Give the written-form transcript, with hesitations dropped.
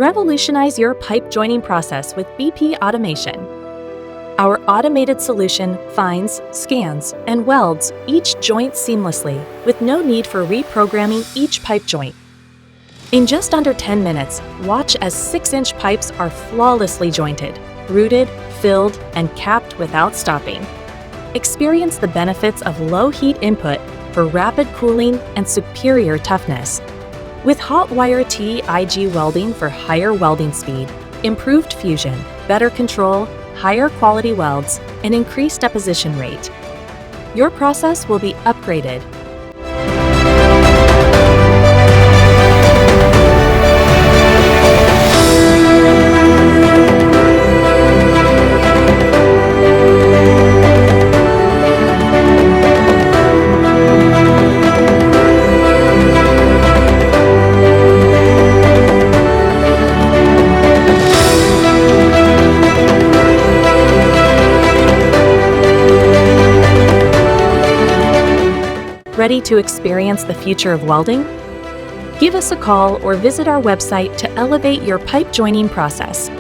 Revolutionize your pipe joining process with BP Automation. Our automated solution finds, scans, and welds each joint seamlessly with no need for reprogramming each pipe joint. In just under 10 minutes, watch as 6-inch pipes are flawlessly jointed, routed, filled, and capped without stopping. Experience the benefits of low heat input for rapid cooling and superior toughness. With hot wire TIG welding for higher welding speed, improved fusion, better control, higher quality welds, and increased deposition rate, your process will be upgraded. Ready to experience the future of welding? Give us a call or visit our website to elevate your pipe joining process.